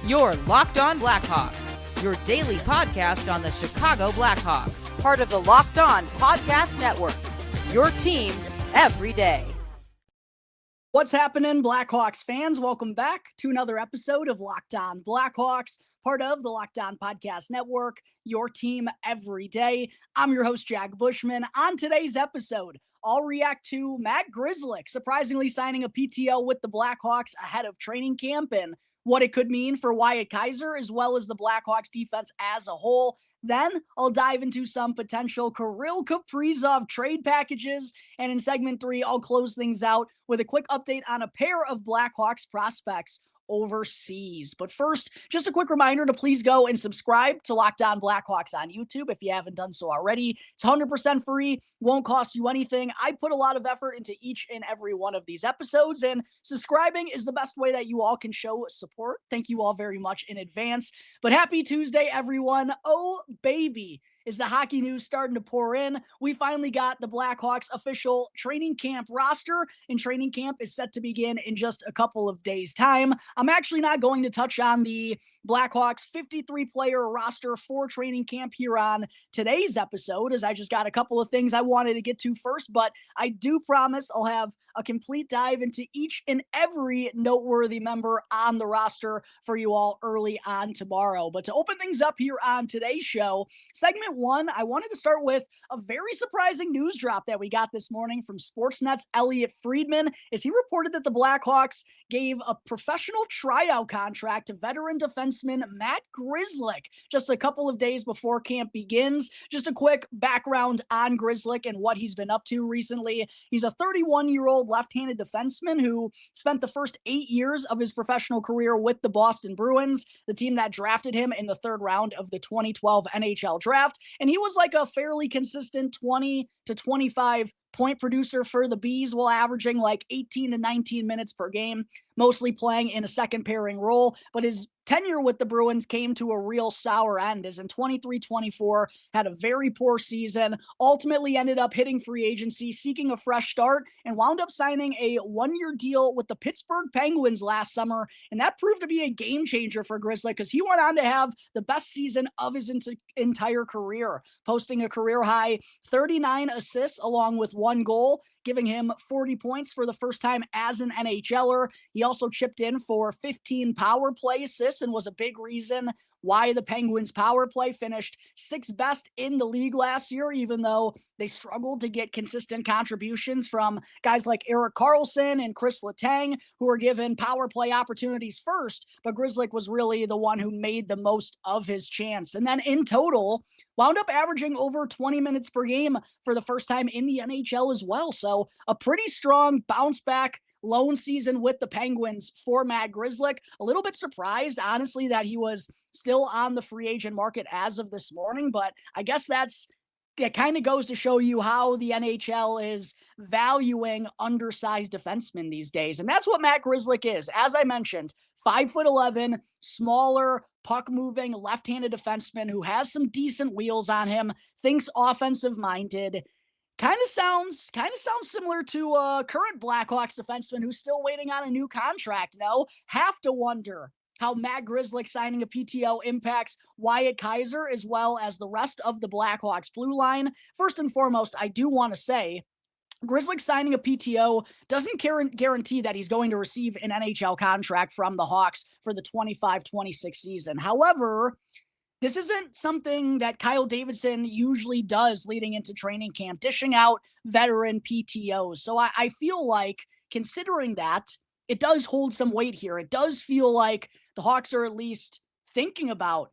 You're Locked On Blackhawks, your daily podcast on the Chicago Blackhawks, part of the Locked On Podcast Network, your team every day. What's happening, Blackhawks fans? Welcome back to another episode of Locked On Blackhawks, part of the Locked On Podcast Network, your team every day. I'm your host, Jack Bushman. On today's episode, I'll react to Matt Grzelyck surprisingly signing a PTO with the Blackhawks ahead of training camp and what it could mean for Wyatt Kaiser as well as the Blackhawks defense as a whole. Then I'll dive into some potential Kirill Kaprizov trade packages. And in segment 3, I'll close things out with a quick update on a pair of Blackhawks prospects overseas. But first, just a quick reminder to please go and subscribe to Locked On Blackhawks on YouTube if you haven't done so already. It's 100% free, won't cost you anything. I put a lot of effort into each and every one of these episodes, and subscribing is the best way that you all can show support. Thank you all very much in advance. But happy Tuesday, everyone. Oh, baby. Is the hockey news starting to pour in? We finally got the Blackhawks official training camp roster, and training camp is set to begin in just a couple of days' time. I'm actually not going to touch on the Blackhawks 53-player roster for training camp here on today's episode, as I just got a couple of things I wanted to get to first, but I do promise I'll have a complete dive into each and every noteworthy member on the roster for you all early on tomorrow. But to open things up here on today's show, segment 1, I wanted to start with a very surprising news drop that we got this morning from Sportsnet's Elliot Friedman, as he reported that the Blackhawks gave a professional tryout contract to veteran defenseman Matt Grzelyck just a couple of days before camp begins. Just a quick background on Grzelyck and what he's been up to recently. He's a 31-year-old left-handed defenseman who spent the first 8 years of his professional career with the Boston Bruins, the team that drafted him in the third round of the 2012 NHL draft. And he was like a fairly consistent 20 to 25 point producer for the Bees, while averaging like 18 to 19 minutes per game, mostly playing in a second pairing role. But his tenure with the Bruins came to a real sour end, as in 23-24 had a very poor season, ultimately ended up hitting free agency, seeking a fresh start, and wound up signing a one-year deal with the Pittsburgh Penguins last summer. And that proved to be a game changer for Grzelyck, because he went on to have the best season of his entire career, posting a career-high 39 assists along with 1 goal, giving him 40 points for the first time as an NHLer. He also chipped in for 15 power play assists and was a big reason why the Penguins' power play finished 6th best in the league last year, even though they struggled to get consistent contributions from guys like Erik Karlsson and Chris Letang, who were given power play opportunities first, but Grzelyck was really the one who made the most of his chance. And then in total, wound up averaging over 20 minutes per game for the first time in the NHL as well. So a pretty strong bounce back lone season with the Penguins for Matt Grzelyck. A little bit surprised, honestly, that he was still on the free agent market as of this morning, but I guess it kind of goes to show you how the NHL is valuing undersized defensemen these days. And that's what Matt Grzelyck is. As I mentioned, 5'11", smaller, puck-moving, left-handed defenseman who has some decent wheels on him, thinks offensive-minded. Kind of sounds similar to a current Blackhawks defenseman who's still waiting on a new contract. No, have to wonder how Matt Grzelyck signing a PTO impacts Wyatt Kaiser as well as the rest of the Blackhawks blue line. First and foremost, I do want to say Grzelyck signing a PTO doesn't guarantee that he's going to receive an NHL contract from the Hawks for the 25-26 season. However, this isn't something that Kyle Davidson usually does leading into training camp, dishing out veteran PTOs. So I feel like, considering that, it does hold some weight here. It does feel like the Hawks are at least thinking about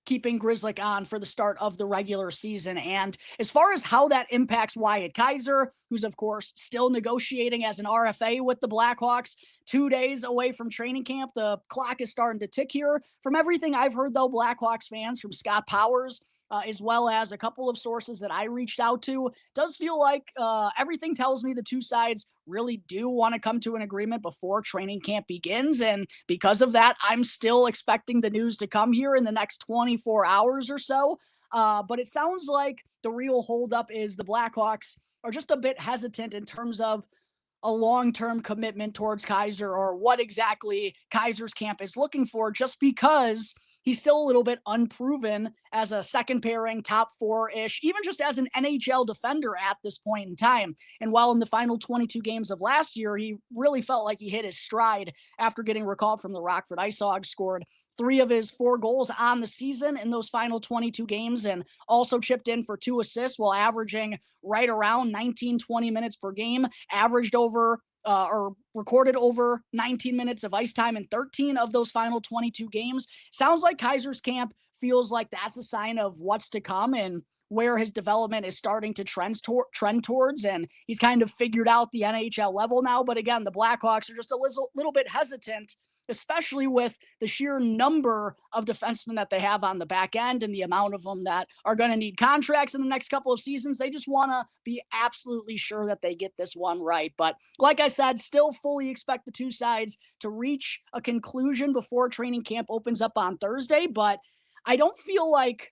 keeping Grzelyck on for the start of the regular season. And as far as how that impacts Wyatt Kaiser, who's of course still negotiating as an RFA with the Blackhawks, 2 days away from training camp, the clock is starting to tick here. From everything I've heard, though, Blackhawks fans, from Scott Powers, as well as a couple of sources that I reached out to, does feel like everything tells me the two sides really do want to come to an agreement before training camp begins. And because of that, I'm still expecting the news to come here in the next 24 hours or so. But it sounds like the real holdup is the Blackhawks are just a bit hesitant in terms of a long-term commitment towards Kaiser or what exactly Kaiser's camp is looking for, just because he's still a little bit unproven as a second pairing, top four-ish, even just as an NHL defender at this point in time. And while in the final 22 games of last year, he really felt like he hit his stride after getting recalled from the Rockford Ice Hogs, scored 3 of his 4 goals on the season in those final 22 games, and also chipped in for 2 assists while averaging right around 19-20 minutes per game, averaged over or recorded over 19 minutes of ice time in 13 of those final 22 games. Sounds like Kaiser's camp feels like that's a sign of what's to come and where his development is starting to trend towards, and he's kind of figured out the NHL level now. But again, the Blackhawks are just a little bit hesitant, especially with the sheer number of defensemen that they have on the back end and the amount of them that are going to need contracts in the next couple of seasons. They just want to be absolutely sure that they get this one right. But like I said, still fully expect the two sides to reach a conclusion before training camp opens up on Thursday. But I don't feel like,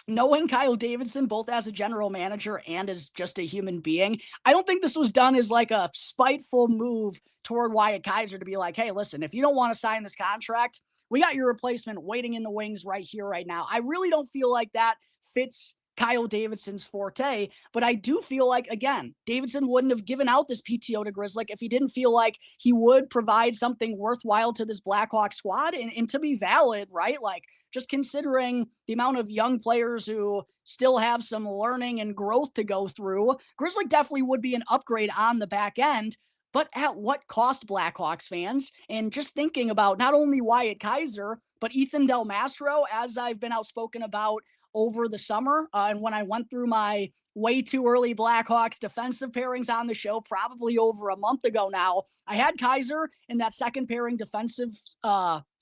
knowing Kyle Davidson, both as a general manager and as just a human being, I don't think this was done as like a spiteful move toward Wyatt Kaiser to be like, hey, listen, if you don't want to sign this contract, we got your replacement waiting in the wings right here, right now. I really don't feel like that fits Kyle Davidson's forte, but I do feel like, again, Davidson wouldn't have given out this PTO to Grzelcyk if he didn't feel like he would provide something worthwhile to this Blackhawk squad. And to be valid, right? Like, just considering the amount of young players who still have some learning and growth to go through, Grzelcyk definitely would be an upgrade on the back end. But at what cost, Blackhawks fans? And just thinking about not only Wyatt Kaiser, but Ethan Del Mastro, as I've been outspoken about over the summer. And when I went through my way too early Blackhawks defensive pairings on the show, probably over a month ago now, I had Kaiser in that second pairing defensive,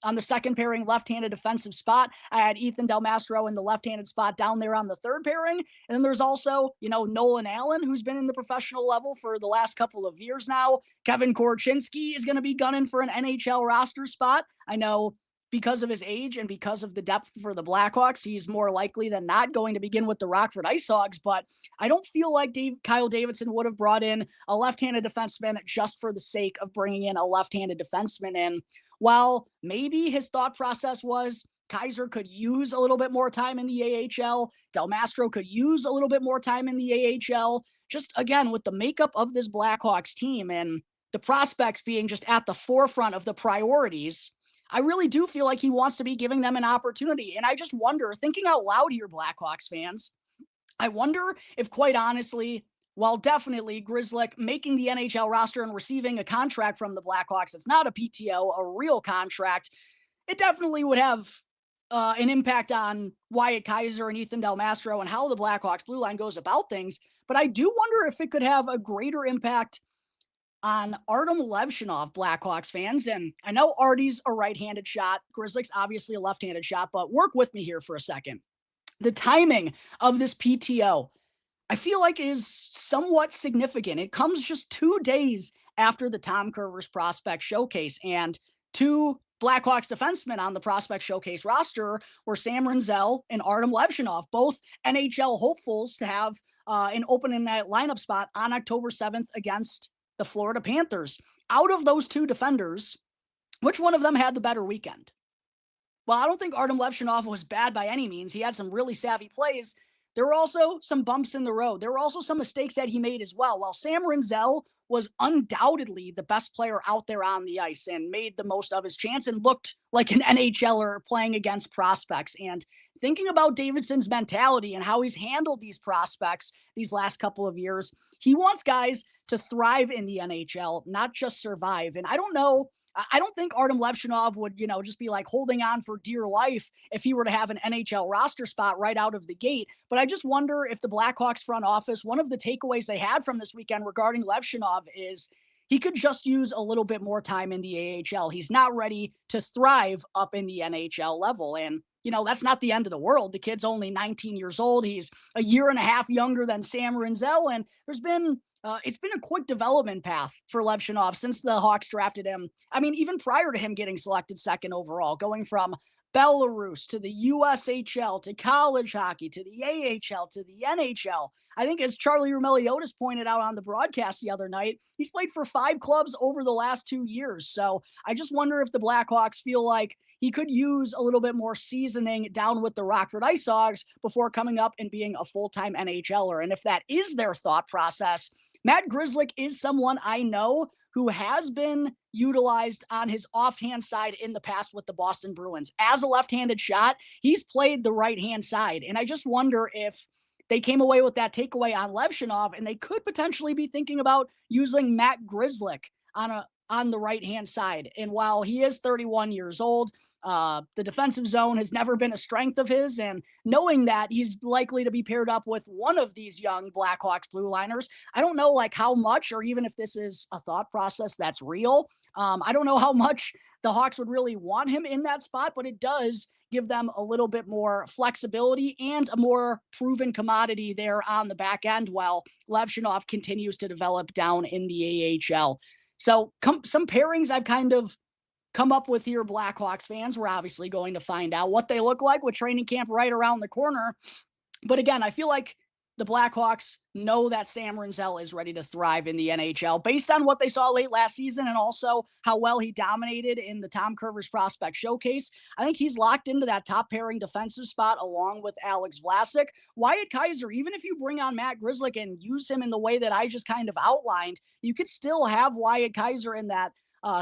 on the second pairing left-handed defensive spot. I had Ethan Del Mastro in the left-handed spot down there on the third pairing. And then there's also, Nolan Allen, who's been in the professional level for the last couple of years now. Kevin Korchinski is going to be gunning for an NHL roster spot. I know, because of his age and because of the depth for the Blackhawks, he's more likely than not going to begin with the Rockford Ice Hogs. But I don't feel like Kyle Davidson would have brought in a left-handed defenseman just for the sake of bringing in a left-handed defenseman. And while maybe his thought process was Kaiser could use a little bit more time in the AHL, Del Mastro could use a little bit more time in the AHL, just again, with the makeup of this Blackhawks team and the prospects being just at the forefront of the priorities, I really do feel like he wants to be giving them an opportunity. And I just wonder, thinking out loud here, Blackhawks fans, I wonder if, quite honestly, while definitely Grzelcyk making the NHL roster and receiving a contract from the Blackhawks, it's not a PTO, a real contract, it definitely would have an impact on Wyatt Kaiser and Ethan Del Mastro and how the Blackhawks blue line goes about things. But I do wonder if it could have a greater impact on Artem Levshinov, Blackhawks fans. And I know Artie's a right-handed shot. Grzelcyk's obviously a left-handed shot, but work with me here for a second. The timing of this PTO, I feel like, is somewhat significant. It comes just 2 days after the Tom Curvers Prospect Showcase, and 2 Blackhawks defensemen on the Prospect Showcase roster were Sam Rinzel and Artem Levshinov, both NHL hopefuls to have an opening night lineup spot on October 7th against the Florida Panthers. Out of those 2 defenders, which one of them had the better weekend? Well, I don't think Artem Levshinov was bad by any means. He had some really savvy plays. There were also some bumps in the road. There were also some mistakes that he made as well. While Sam Rinzel was undoubtedly the best player out there on the ice and made the most of his chance and looked like an NHLer playing against prospects. And thinking about Davidson's mentality and how he's handled these prospects these last couple of years, he wants guys to thrive in the NHL, not just survive. And I don't think Artem Levshinov would, just be like holding on for dear life if he were to have an NHL roster spot right out of the gate. But I just wonder if the Blackhawks front office, one of the takeaways they had from this weekend regarding Levshinov is he could just use a little bit more time in the AHL. He's not ready to thrive up in the NHL level. And, that's not the end of the world. The kid's only 19 years old. He's a year and a half younger than Sam Rinzel. And it's been a quick development path for Levshinov since the Hawks drafted him. I mean, even prior to him getting selected second overall, going from Belarus to the USHL to college hockey to the AHL to the NHL. I think as Charlie Roumeliotis pointed out on the broadcast the other night, he's played for 5 clubs over the last 2 years. So I just wonder if the Blackhawks feel like he could use a little bit more seasoning down with the Rockford Ice Hogs before coming up and being a full-time NHLer. And if that is their thought process, Matt Grzelyck is someone I know who has been utilized on his offhand side in the past with the Boston Bruins. As a left-handed shot, he's played the right-hand side. And I just wonder if they came away with that takeaway on Levshunov, and they could potentially be thinking about using Matt Grzelyck on the right-hand side. And while he is 31 years old, the defensive zone has never been a strength of his, and knowing that he's likely to be paired up with one of these young Blackhawks blue liners, I don't know like how much, or even if this is a thought process that's real. I don't know how much the Hawks would really want him in that spot, but it does give them a little bit more flexibility and a more proven commodity there on the back end while Levshunov continues to develop down in the AHL. So some pairings I've kind of come up with here, Blackhawks fans. We're obviously going to find out what they look like with training camp right around the corner. But again, I feel like the Blackhawks know that Sam Rinzel is ready to thrive in the NHL based on what they saw late last season and also how well he dominated in the Tom Curvers Prospect Showcase. I think he's locked into that top pairing defensive spot along with Alex Vlasic. Wyatt Kaiser, even if you bring on Matt Grzelyck and use him in the way that I just kind of outlined, you could still have Wyatt Kaiser in that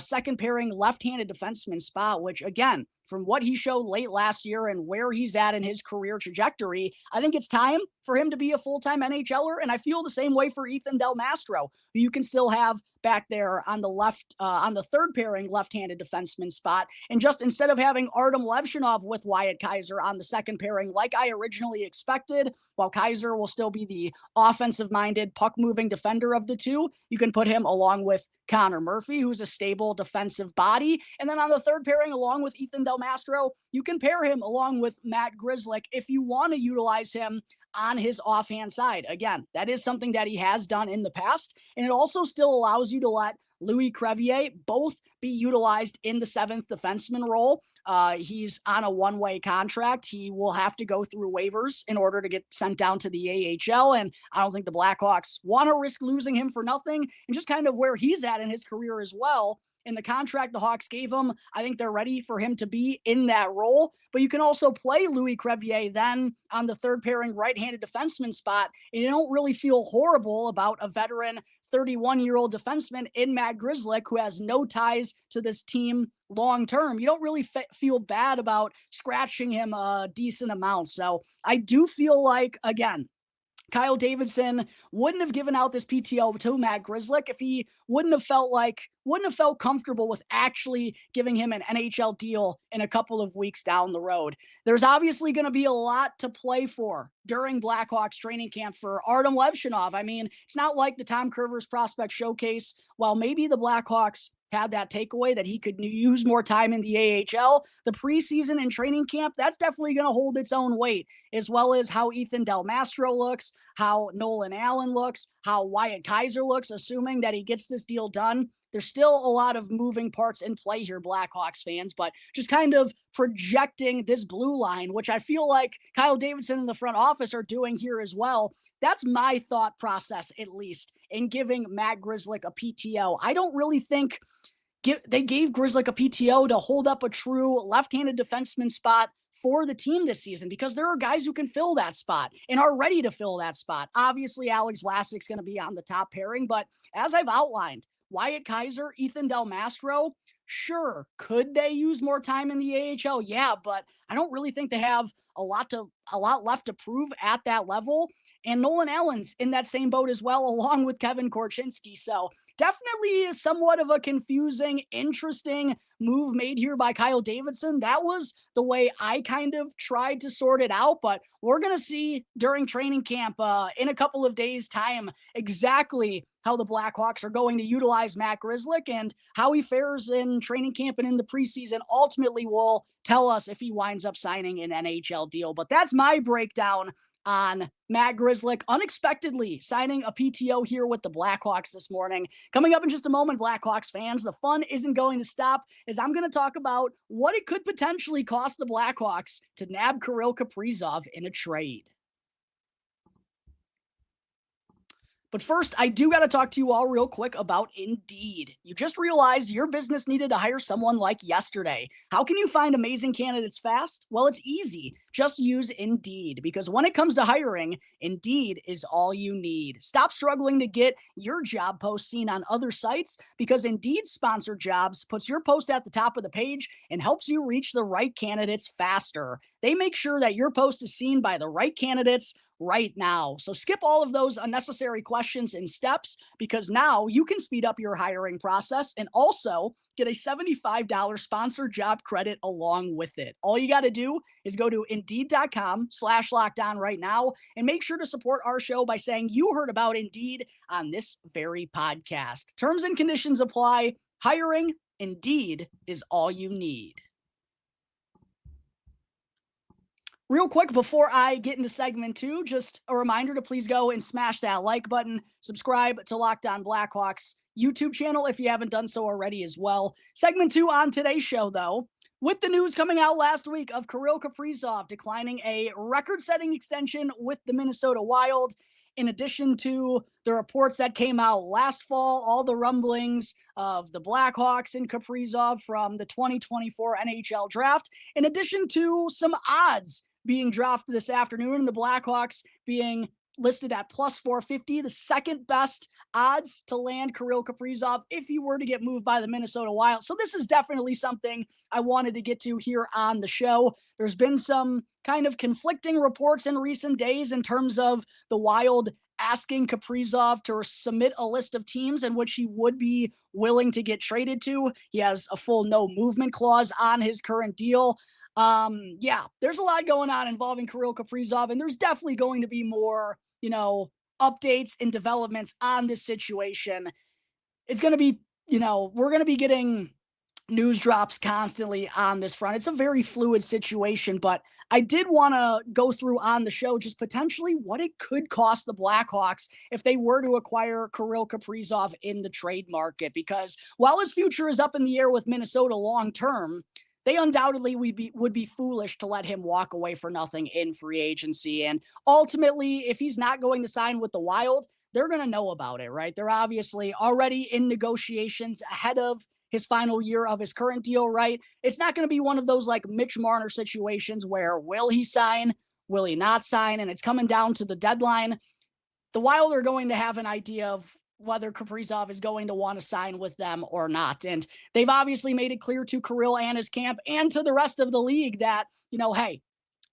second pairing left-handed defenseman spot, which again, from what he showed late last year and where he's at in his career trajectory, I think it's time for him to be a full-time NHLer. And I feel the same way for Ethan Del Mastro, who you can still have back there on the left, on the third pairing left-handed defenseman spot. And just instead of having Artem Levshunov with Wyatt Kaiser on the second pairing, like I originally expected, while Kaiser will still be the offensive-minded, puck-moving defender of the two, you can put him along with Connor Murphy, who's a stable defensive body. And then on the third pairing, along with Ethan Del Mastro, you can pair him along with Matt Grzelyck if you want to utilize him on his offhand side. Again, that is something that he has done in the past. And it also still allows you to let Louis Crevier both be utilized in the seventh defenseman role. He's on a one-way contract. He will have to go through waivers in order to get sent down to the AHL. And I don't think the Blackhawks want to risk losing him for nothing. And just kind of where he's at in his career as well. In the contract the Hawks gave him, I think they're ready for him to be in that role. But you can also play Louis Crevier then on the third pairing right-handed defenseman spot. And you don't really feel horrible about a veteran 31-year-old defenseman in Matt Grzelyck who has no ties to this team long-term. You don't really feel bad about scratching him a decent amount. So I do feel like, again, Kyle Davidson wouldn't have given out this PTO to Matt Grzelyck if he wouldn't have felt comfortable with actually giving him an NHL deal in a couple of weeks down the road. There's obviously going to be a lot to play for during Blackhawks training camp for Artem Levshunov. I mean, it's not like the Tom Curvers Prospect Showcase. While maybe the Blackhawks had that takeaway that he could use more time in the AHL, the preseason and training camp, that's definitely going to hold its own weight, as well as how Ethan Del Mastro looks, how Nolan Allen looks, how Wyatt Kaiser looks, assuming that he gets this deal done. There's still a lot of moving parts in play here, Blackhawks fans, but just kind of projecting this blue line, which I feel like Kyle Davidson and the front office are doing here as well. That's my thought process, at least, in giving Matt Grzelyck a PTO. I don't really think they gave Grzelyck a PTO to hold up a true left-handed defenseman spot for the team this season, because there are guys who can fill that spot and are ready to fill that spot. Obviously, Alex Vlasic's going to be on the top pairing, but as I've outlined, Wyatt Kaiser, Ethan Del Mastro, sure, could they use more time in the AHL? Yeah, but I don't really think they have a lot left to prove at that level. And Nolan Allen's in that same boat as well, along with Kevin Korchinski. So definitely somewhat of a confusing, interesting move made here by Kyle Davidson. That was the way I kind of tried to sort it out, but we're going to see during training camp in a couple of days' time exactly how the Blackhawks are going to utilize Matt Grzelyck, and how he fares in training camp and in the preseason ultimately will tell us if he winds up signing an NHL deal. But that's my breakdown on Matt Grzelyck unexpectedly signing a PTO here with the Blackhawks this morning. Coming up in just a moment, Blackhawks fans, the fun isn't going to stop as I'm going to talk about what it could potentially cost the Blackhawks to nab Kirill Kaprizov in a trade. But first, I do got to talk to you all real quick about Indeed. You just realized your business needed to hire someone like yesterday. How can you find amazing candidates fast? Well, it's easy. Just use Indeed, because when it comes to hiring, Indeed is all you need. Stop struggling to get your job post seen on other sites, because Indeed Sponsored Jobs puts your post at the top of the page and helps you reach the right candidates faster. They make sure that your post is seen by the right candidates right now. So skip all of those unnecessary questions and steps, because now you can speed up your hiring process and also get a $75 sponsored job credit along with it. All you got to do is go to Indeed.com/lockedon right now and make sure to support our show by saying you heard about Indeed on this very podcast. Terms and conditions apply. Hiring, Indeed is all you need. Real quick, before I get into segment 2, just a reminder to please go and smash that like button. Subscribe to Locked On Blackhawks YouTube channel if you haven't done so already as well. Segment 2 on today's show, though, with the news coming out last week of Kirill Kaprizov declining a record-setting extension with the Minnesota Wild, in addition to the reports that came out last fall, all the rumblings of the Blackhawks and Kaprizov from the 2024 NHL draft, in addition to some odds being dropped this afternoon, and the Blackhawks being listed at plus 450, the second best odds to land Kirill Kaprizov if he were to get moved by the Minnesota Wild. So this is definitely something I wanted to get to here on the show. There's been some kind of conflicting reports in recent days in terms of the Wild asking Kaprizov to submit a list of teams in which he would be willing to get traded to. He has a full no movement clause on his current deal. There's a lot going on involving Kirill Kaprizov, and there's definitely going to be more, updates and developments on this situation. It's going to be, we're going to be getting news drops constantly on this front. It's a very fluid situation, but I did want to go through on the show just potentially what it could cost the Blackhawks if they were to acquire Kirill Kaprizov in the trade market, because while his future is up in the air with Minnesota long term, they undoubtedly would be foolish to let him walk away for nothing in free agency. And ultimately, if he's not going to sign with the Wild, they're going to know about it, right? They're obviously already in negotiations ahead of his final year of his current deal, right? It's not going to be one of those like Mitch Marner situations where will he sign, will he not sign? And it's coming down to the deadline. The Wild are going to have an idea of whether Kaprizov is going to want to sign with them or not. And they've obviously made it clear to Kirill and his camp and to the rest of the league that, hey,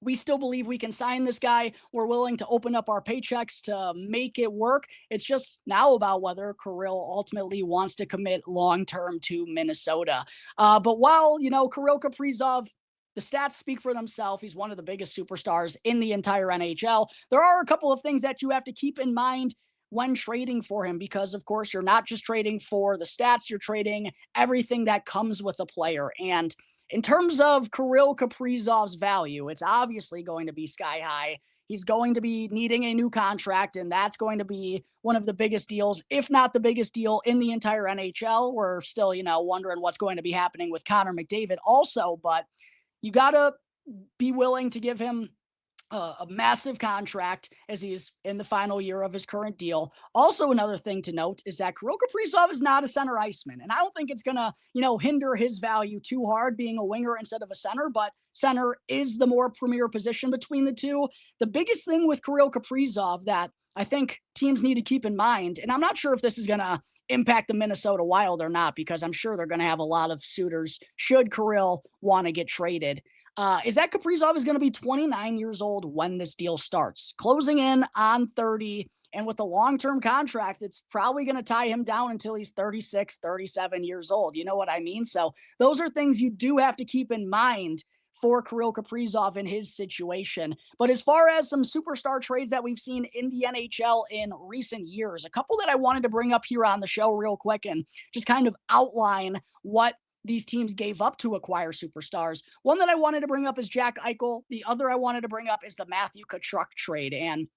we still believe we can sign this guy. We're willing to open up our paychecks to make it work. It's just now about whether Kirill ultimately wants to commit long-term to Minnesota. But while, Kirill Kaprizov, the stats speak for themselves. He's one of the biggest superstars in the entire NHL. There are a couple of things that you have to keep in mind when trading for him, because of course you're not just trading for the stats, you're trading everything that comes with a player. And in terms of Kirill Kaprizov's value, it's obviously going to be sky high. He's going to be needing a new contract, and that's going to be one of the biggest deals, if not the biggest deal in the entire NHL. We're still, wondering what's going to be happening with Connor McDavid also, but you got to be willing to give him a massive contract as he's in the final year of his current deal. Also, another thing to note is that Kirill Kaprizov is not a center iceman, and I don't think it's going to, hinder his value too hard being a winger instead of a center, but center is the more premier position between the two. The biggest thing with Kirill Kaprizov that I think teams need to keep in mind, and I'm not sure if this is going to impact the Minnesota Wild or not, because I'm sure they're going to have a lot of suitors should Kirill want to get traded, is that Kaprizov is going to be 29 years old when this deal starts, closing in on 30. And with a long-term contract, it's probably going to tie him down until he's 36, 37 years old. You know what I mean? So those are things you do have to keep in mind for Kirill Kaprizov in his situation. But as far as some superstar trades that we've seen in the NHL in recent years, a couple that I wanted to bring up here on the show real quick and just kind of outline what these teams gave up to acquire superstars. One that I wanted to bring up is Jack Eichel. The other I wanted to bring up is the Matthew Tkachuk trade. And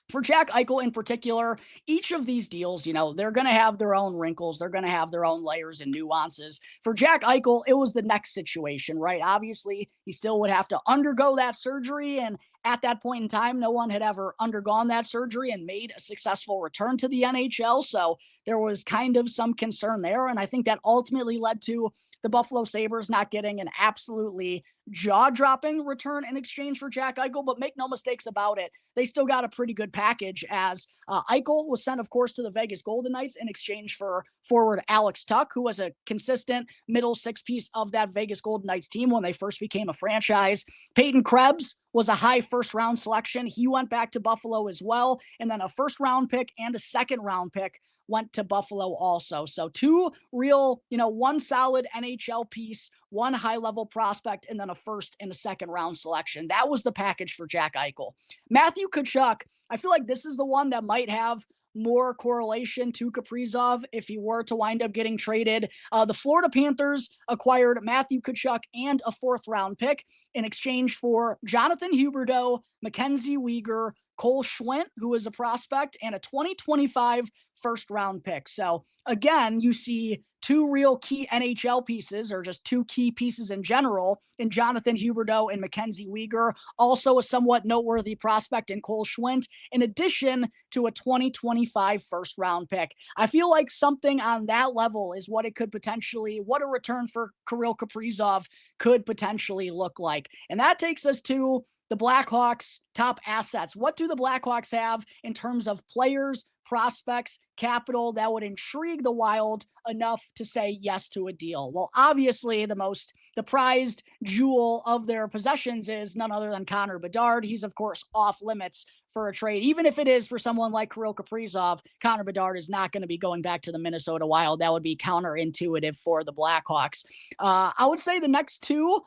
for Jack Eichel in particular, each of these deals, they're going to have their own wrinkles. They're going to have their own layers and nuances. For Jack Eichel, it was the next situation, right? Obviously, he still would have to undergo that surgery. And at that point in time, no one had ever undergone that surgery and made a successful return to the NHL. So there was kind of some concern there. And I think that ultimately led to the Buffalo Sabres not getting an absolutely jaw-dropping return in exchange for Jack Eichel, but make no mistakes about it, they still got a pretty good package as Eichel was sent, of course, to the Vegas Golden Knights in exchange for forward Alex Tuch, who was a consistent middle six-piece of that Vegas Golden Knights team when they first became a franchise. Peyton Krebs was a high first-round selection. He went back to Buffalo as well, and then a first-round pick and a second-round pick went to Buffalo also. So two real, one solid NHL piece, one high-level prospect, and then a first and a second-round selection. That was the package for Jack Eichel. Matthew Tkachuk, I feel like this is the one that might have more correlation to Kaprizov if he were to wind up getting traded. The Florida Panthers acquired Matthew Tkachuk and a fourth-round pick in exchange for Jonathan Huberdeau, Mackenzie Weegar, Cole Schwindt, who is a prospect, and a 2025 first-round pick. So, again, you see two real key NHL pieces, or just two key pieces in general, in Jonathan Huberdeau and Mackenzie Weegar. Also a somewhat noteworthy prospect in Cole Schwindt, in addition to a 2025 first-round pick. I feel like something on that level is what a return for Kirill Kaprizov could potentially look like. And that takes us to the Blackhawks' top assets. What do the Blackhawks have in terms of players, prospects, capital that would intrigue the Wild enough to say yes to a deal? Well, obviously, the prized jewel of their possessions is none other than Connor Bedard. He's, of course, off limits for a trade. Even if it is for someone like Kirill Kaprizov, Connor Bedard is not going to be going back to the Minnesota Wild. That would be counterintuitive for the Blackhawks. I would say the next two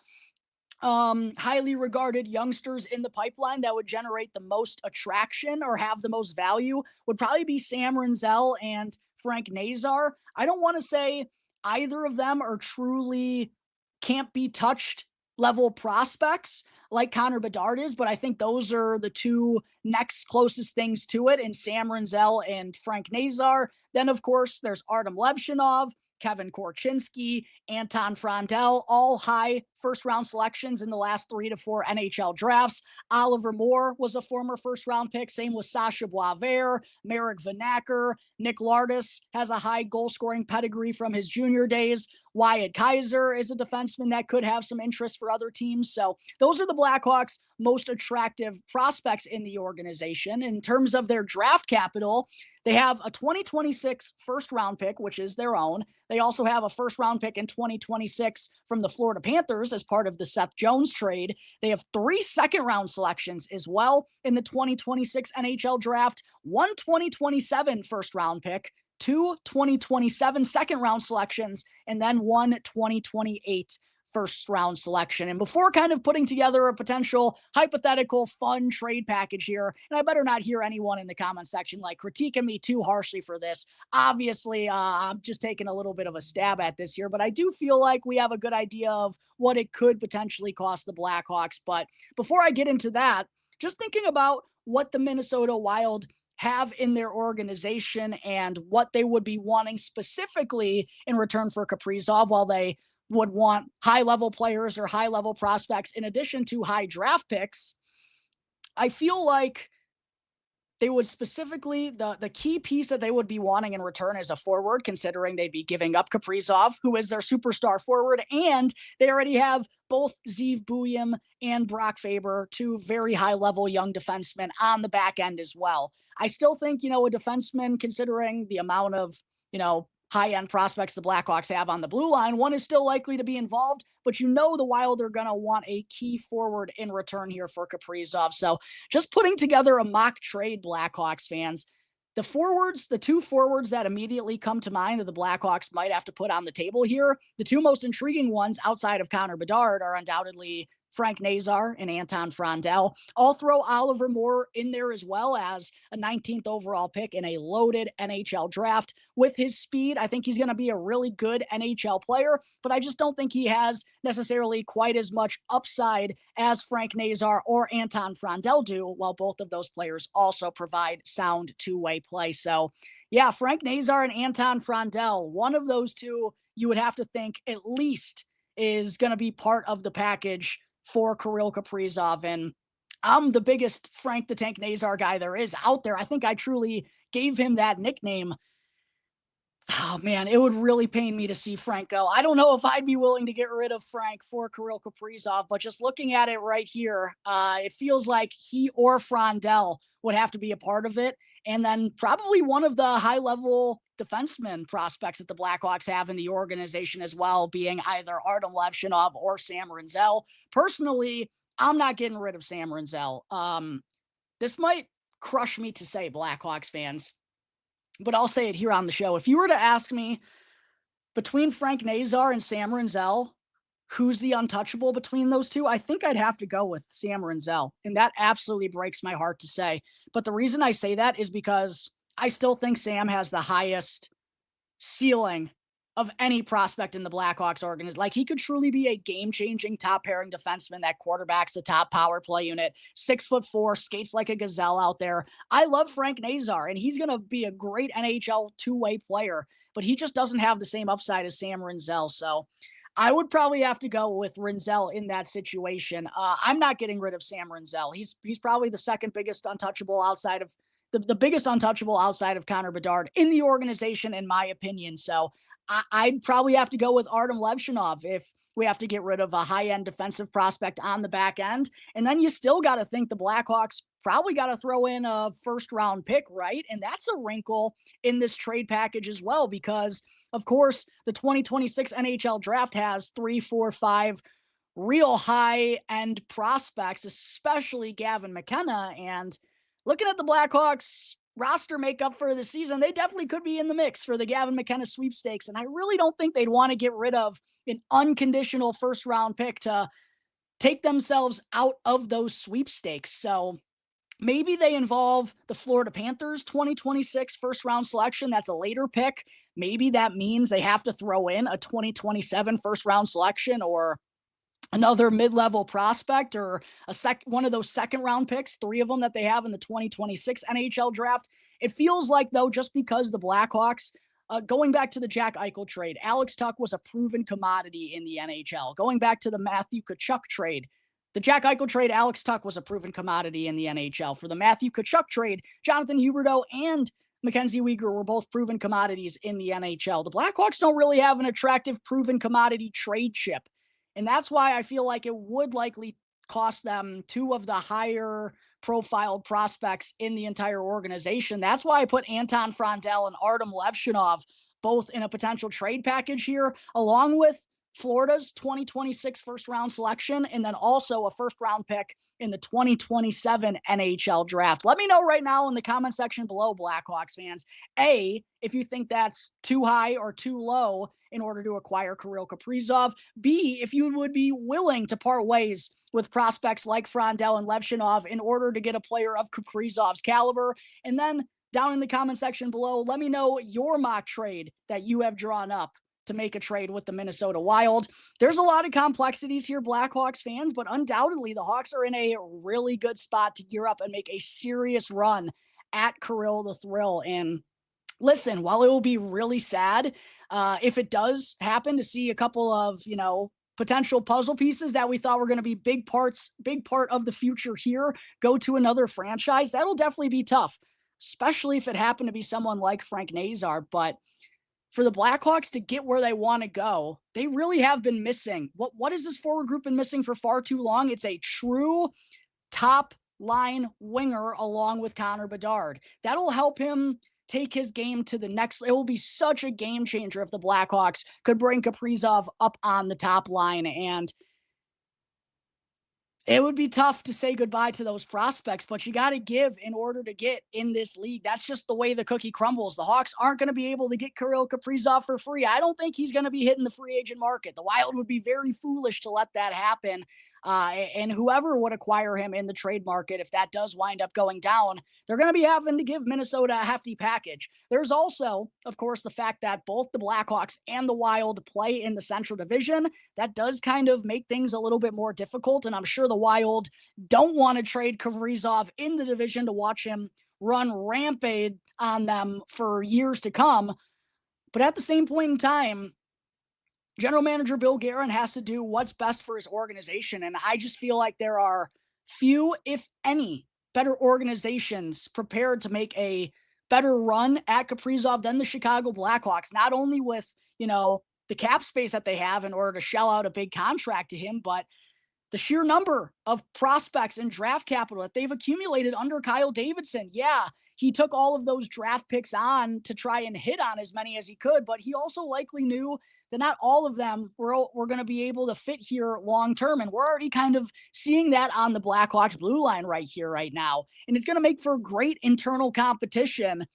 highly regarded youngsters in the pipeline that would generate the most attraction or have the most value would probably be Sam Rinzel and Frank Nazar. I don't want to say either of them are truly can't be touched level prospects like Connor Bedard is, but I think those are the two next closest things to it, in Sam Rinzel and Frank Nazar. Then, of course, there's Artem Levshinov, Kevin Korchinski, Anton Frondell, all high first-round selections in the last 3 to 4 NHL drafts. Oliver Moore was a former first-round pick. Same with Sasha Boisvert, Marek Vanacker. Nick Lardis has a high goal-scoring pedigree from his junior days. Wyatt Kaiser is a defenseman that could have some interest for other teams. So those are the Blackhawks' most attractive prospects in the organization. In terms of their draft capital, they have a 2026 first-round pick, which is their own. They also have a first-round pick in 2026 from the Florida Panthers as part of the Seth Jones trade. They have 3 second-round selections as well in the 2026 NHL draft, 1 2027 first-round pick, 2 2027 second-round selections, and then 1 2028 first-round selection. And before kind of putting together a potential hypothetical fun trade package here, and I better not hear anyone in the comment section like critiquing me too harshly for this. Obviously, I'm just taking a little bit of a stab at this here, but I do feel like we have a good idea of what it could potentially cost the Blackhawks. But before I get into that, just thinking about what the Minnesota Wild have in their organization and what they would be wanting specifically in return for Kaprizov, while they would want high-level players or high-level prospects in addition to high draft picks, I feel like they would specifically, the key piece that they would be wanting in return is a forward, considering they'd be giving up Kaprizov, who is their superstar forward, and they already have both Zeev Buium and Brock Faber, two very high-level young defensemen on the back end as well. I still think, a defenseman, considering the amount of, high-end prospects the Blackhawks have on the blue line, one is still likely to be involved, but the Wild are going to want a key forward in return here for Kaprizov. So just putting together a mock trade, Blackhawks fans, the two forwards that immediately come to mind that the Blackhawks might have to put on the table here, the two most intriguing ones outside of Connor Bedard are undoubtedly Frank Nazar and Anton Frondell. I'll throw Oliver Moore in there as well as a 19th overall pick in a loaded NHL draft. With his speed, I think he's going to be a really good NHL player, but I just don't think he has necessarily quite as much upside as Frank Nazar or Anton Frondell do, while both of those players also provide sound two-way play. So, yeah, Frank Nazar and Anton Frondell, one of those two you would have to think at least is going to be part of the package for Kirill Kaprizov. And I'm the biggest Frank the Tank Nazar guy there is out there. I think I truly gave him that nickname. Oh, man, it would really pain me to see Frank go. I don't know if I'd be willing to get rid of Frank for Kirill Kaprizov, but just looking at it right here, it feels like he or Frondell would have to be a part of it. And then probably one of the high-level defenseman prospects that the Blackhawks have in the organization as well, being either Artem Levshinov or Sam Rinzel. Personally, I'm not getting rid of Sam Rinzel. This might crush me to say, Blackhawks fans, but I'll say it here on the show. If you were to ask me between Frank Nazar and Sam Rinzel, who's the untouchable between those two, I think I'd have to go with Sam Rinzel. And that absolutely breaks my heart to say. But the reason I say that is because I still think Sam has the highest ceiling of any prospect in the Blackhawks organization. Like, he could truly be a game-changing top-pairing defenseman that quarterbacks the top power play unit. 6'4", skates like a gazelle out there. I love Frank Nazar, and he's going to be a great NHL two-way player, but he just doesn't have the same upside as Sam Rinzel. So I would probably have to go with Rinzel in that situation. I'm not getting rid of Sam Rinzel. He's probably the second biggest untouchable outside of the biggest untouchable outside of Connor Bedard in the organization, in my opinion. So I'd probably have to go with Artem Levshinov if we have to get rid of a high-end defensive prospect on the back end. And then you still got to think the Blackhawks probably got to throw in a first-round pick, right? And that's a wrinkle in this trade package as well, because, of course, the 2026 NHL draft has 3, 4, 5 real high-end prospects, especially Gavin McKenna. And looking at the Blackhawks roster makeup for the season, they definitely could be in the mix for the Gavin McKenna sweepstakes. And I really don't think they'd want to get rid of an unconditional first-round pick to take themselves out of those sweepstakes. So maybe they involve the Florida Panthers 2026 first-round selection. That's a later pick. Maybe that means they have to throw in a 2027 first-round selection, or another mid-level prospect, or one of those second-round picks, 3 of them that they have in the 2026 NHL draft. It feels like, though, just because the Blackhawks, going back to the Jack Eichel trade, Alex Tuch was a proven commodity in the NHL. Going back to the Matthew Tkachuk trade, the Jack Eichel trade, Alex Tuch was a proven commodity in the NHL. For the Matthew Tkachuk trade, Jonathan Huberdeau and Mackenzie Weegar were both proven commodities in the NHL. The Blackhawks don't really have an attractive proven commodity trade chip. And that's why I feel like it would likely cost them 2 of the higher profiled prospects in the entire organization. That's why I put Anton Frondell and Artem Levshinov both in a potential trade package here, along with Florida's 2026 first-round selection, and then also a first-round pick in the 2027 NHL draft. Let me know right now in the comment section below, Blackhawks fans, A, if you think that's too high or too low in order to acquire Kirill Kaprizov. B, if you would be willing to part ways with prospects like Frondell and Levshinov in order to get a player of Kaprizov's caliber. And then down in the comment section below, let me know your mock trade that you have drawn up to make a trade with the Minnesota Wild. There's a lot of complexities here, Blackhawks fans, but undoubtedly the Hawks are in a really good spot to gear up and make a serious run at Kirill the Thrill. And listen, while it will be really sad if it does happen to see a couple of, potential puzzle pieces that we thought were going to be big part of the future here go to another franchise, that'll definitely be tough, especially if it happened to be someone like Frank Nazar. But for the Blackhawks to get where they want to go, they really have been missing. What has this forward group been missing for far too long? It's a true top line winger along with Connor Bedard. That'll help him take his game to the next. It will be such a game changer if the Blackhawks could bring Kaprizov up on the top line. And it would be tough to say goodbye to those prospects, but you got to give in order to get in this league. That's just the way the cookie crumbles. The Hawks aren't going to be able to get Kirill Kaprizov for free. I don't think he's going to be hitting the free agent market. The Wild would be very foolish to let that happen. And whoever would acquire him in the trade market, if that does wind up going down, they're going to be having to give Minnesota a hefty package. There's also, of course, the fact that both the Blackhawks and the Wild play in the Central Division. That does kind of make things a little bit more difficult, and I'm sure the Wild don't want to trade Kaprizov in the division to watch him run rampage on them for years to come. But at the same point in time, General Manager Bill Guerin has to do what's best for his organization, and I just feel like there are few, if any, better organizations prepared to make a better run at Kaprizov than the Chicago Blackhawks, not only with, the cap space that they have in order to shell out a big contract to him, but the sheer number of prospects and draft capital that they've accumulated under Kyle Davidson. Yeah, he took all of those draft picks on to try and hit on as many as he could, but he also likely knew that not all of them were going to be able to fit here long term. And we're already kind of seeing that on the Blackhawks blue line right here, right now. And it's going to make for great internal competition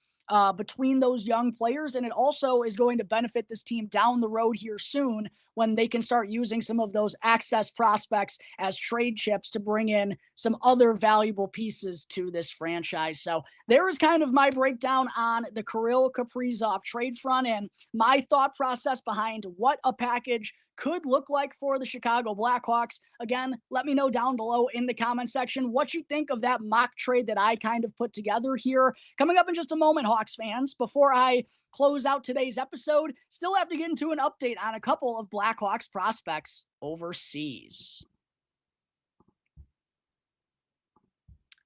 between those young players. And it also is going to benefit this team down the road here soon when they can start using some of those access prospects as trade chips to bring in some other valuable pieces to this franchise. So there is kind of my breakdown on the Kirill Kaprizov trade front and my thought process behind what a package could look like for the Chicago Blackhawks. Again, let me know down below in the comment section what you think of that mock trade that I kind of put together here. Coming up in just a moment, Hawks fans, before I close out today's episode, still have to get into an update on a couple of Blackhawks prospects overseas.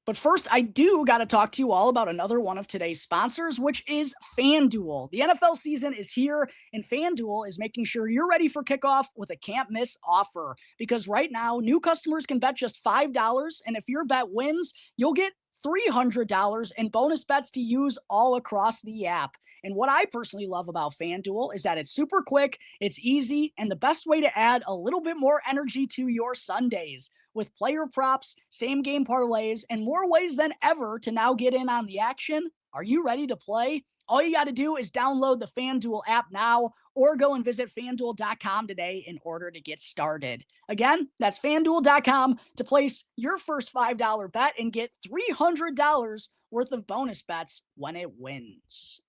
But first, I do got to talk to you all about another one of today's sponsors, which is FanDuel. The NFL season is here, and FanDuel is making sure you're ready for kickoff with a can't-miss offer. Because right now, new customers can bet just $5, and if your bet wins, you'll get $300 in bonus bets to use all across the app. And what I personally love about FanDuel is that it's super quick, it's easy, and the best way to add a little bit more energy to your Sundays. With player props, same-game parlays, and more ways than ever to now get in on the action. Are you ready to play? All you got to do is download the FanDuel app now or go and visit FanDuel.com today in order to get started. Again, that's FanDuel.com to place your first $5 bet and get $300 worth of bonus bets when it wins.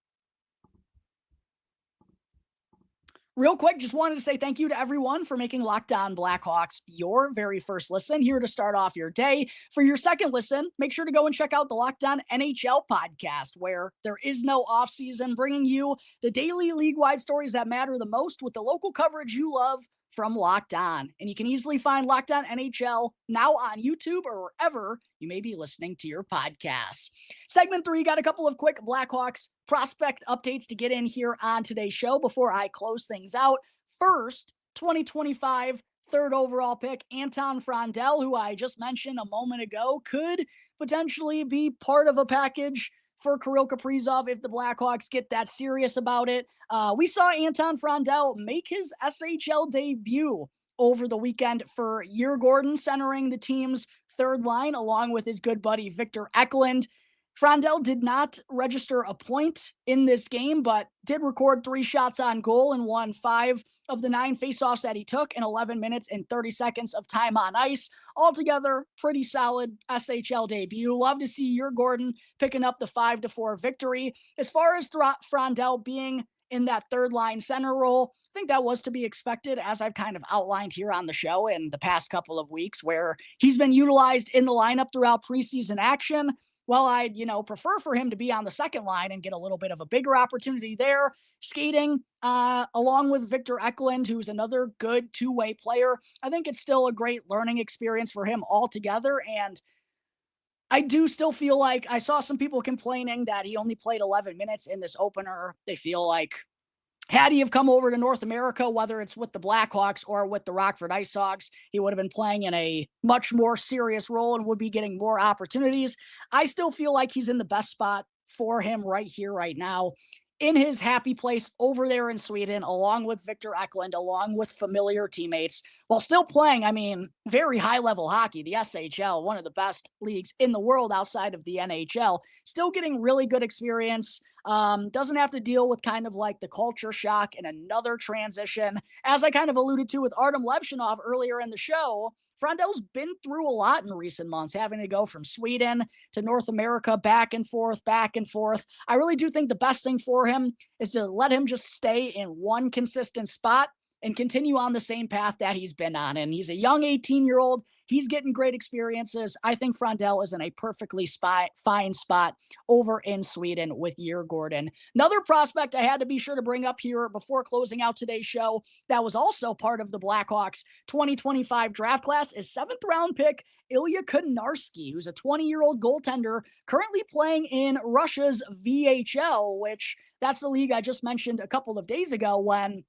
Real quick, just wanted to say thank you to everyone for making Locked On Blackhawks your very first listen here to start off your day. For your second listen, make sure to go and check out the Locked On NHL podcast, where there is no offseason, bringing you the daily league-wide stories that matter the most with the local coverage you love from Locked On. And you can easily find Locked On NHL now on YouTube or wherever you may be listening to your podcasts. Segment 3, got a couple of quick Blackhawks prospect updates to get in here on today's show before I close things out. First, 2025 third overall pick, Anton Frondell, who I just mentioned a moment ago, could potentially be part of a package for Kirill Kaprizov if the Blackhawks get that serious about it. We saw Anton Frondell make his SHL debut over the weekend for Djurgården, centering the team's third line along with his good buddy Victor Eklund. Frondell did not register a point in this game, but did record 3 shots on goal and won 5 of the 9 faceoffs that he took in 11 minutes and 30 seconds of time on ice. Altogether, pretty solid SHL debut. Love to see Djurgården picking up the 5-4 victory. As far as Frondell being in that third line center role, I think that was to be expected, as I've kind of outlined here on the show in the past couple of weeks, where he's been utilized in the lineup throughout preseason action. Well, I'd, prefer for him to be on the second line and get a little bit of a bigger opportunity there, skating along with Victor Eklund, who's another good two-way player. I think it's still a great learning experience for him altogether, and I do still feel like I saw some people complaining that he only played 11 minutes in this opener. They feel like had he have come over to North America, whether it's with the Blackhawks or with the Rockford Ice Hogs, he would have been playing in a much more serious role and would be getting more opportunities. I still feel like he's in the best spot for him right here, right now, in his happy place over there in Sweden, along with Victor Eklund, along with familiar teammates, while still playing, very high-level hockey, the SHL, one of the best leagues in the world outside of the NHL, still getting really good experience. Doesn't have to deal with kind of like the culture shock and another transition. As I kind of alluded to with Artem Levshinov earlier in the show, Frondell's been through a lot in recent months, having to go from Sweden to North America, back and forth, back and forth. I really do think the best thing for him is to let him just stay in one consistent spot and continue on the same path that he's been on. And he's a young 18-year-old. He's getting great experiences. I think Frondell is in a perfectly fine spot over in Sweden with Gordon. Another prospect I had to be sure to bring up here before closing out today's show that was also part of the Blackhawks 2025 draft class is 7th round pick Ilya Konarski, who's a 20-year-old goaltender currently playing in Russia's VHL, which that's the league I just mentioned a couple of days ago when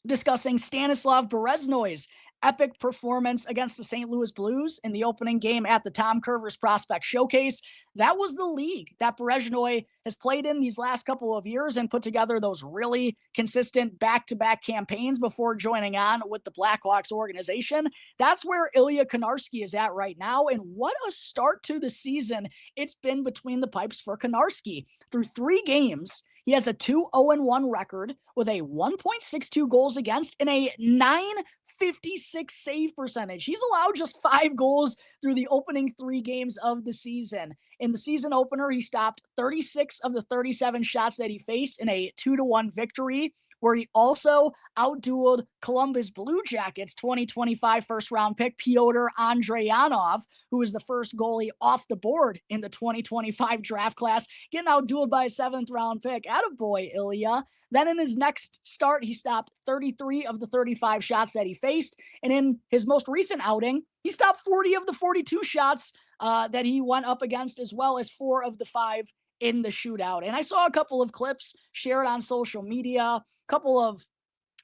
discussing Stanislav Bereznoy's epic performance against the St. Louis Blues in the opening game at the Tom Curvers Prospect Showcase. That was the league that Bereznoy has played in these last couple of years and put together those really consistent back-to-back campaigns before joining on with the Blackhawks organization. That's where Ilya Konarski is at right now, and what a start to the season it's been between the pipes for Konarski. Through 3 games, he has a 2-0-1 record with a 1.62 goals against and a 956 save percentage. He's allowed just 5 goals through the opening 3 games of the season. In the season opener, he stopped 36 of the 37 shots that he faced in a 2-1 victory, where he also outdueled Columbus Blue Jackets 2025 first-round pick Pyotr Andreyanov, who was the first goalie off the board in the 2025 draft class, getting outdueled by a 7th-round pick. Attaboy, Ilya. Then in his next start, he stopped 33 of the 35 shots that he faced. And in his most recent outing, he stopped 40 of the 42 shots that he went up against, as well as 4 of the 5 in the shootout. And I saw a couple of clips shared on social media, couple of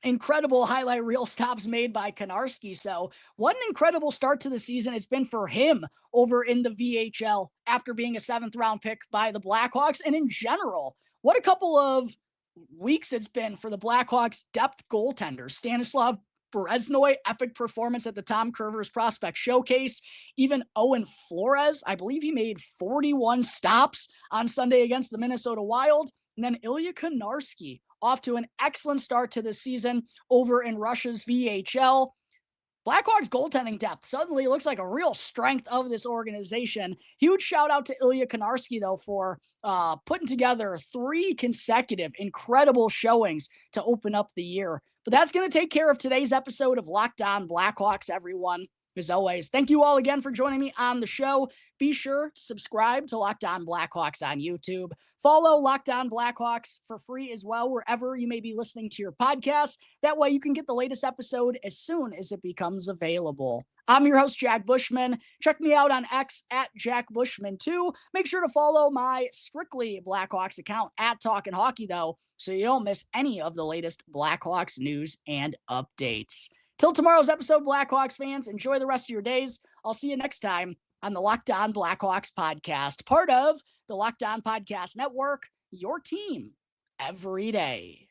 incredible highlight reel stops made by Konarski. So what an incredible start to the season it's been for him over in the VHL after being a 7th-round pick by the Blackhawks. And in general, what a couple of weeks it's been for the Blackhawks depth goaltenders. Stanislav Bereznoy, epic performance at the Tom Curvers Prospect Showcase. Even Owen Flores, I believe he made 41 stops on Sunday against the Minnesota Wild. And then Ilya Konarski, off to an excellent start to the season over in Russia's VHL. Blackhawks goaltending depth suddenly looks like a real strength of this organization. Huge shout out to Ilya Konarski, though, for putting together 3 consecutive incredible showings to open up the year. But that's going to take care of today's episode of Locked On Blackhawks, everyone. As always, thank you all again for joining me on the show. Be sure to subscribe to Locked On Blackhawks on YouTube. Follow Locked On Blackhawks for free as well, wherever you may be listening to your podcast. That way you can get the latest episode as soon as it becomes available. I'm your host, Jack Bushman. Check me out on X at Jack Bushman 2. Make sure to follow my strictly Blackhawks account at Talkin' Hockey, though, so you don't miss any of the latest Blackhawks news and updates. Till tomorrow's episode, Blackhawks fans, enjoy the rest of your days. I'll see you next time on the Locked On Blackhawks podcast, part of the Locked On Podcast Network, your team every day.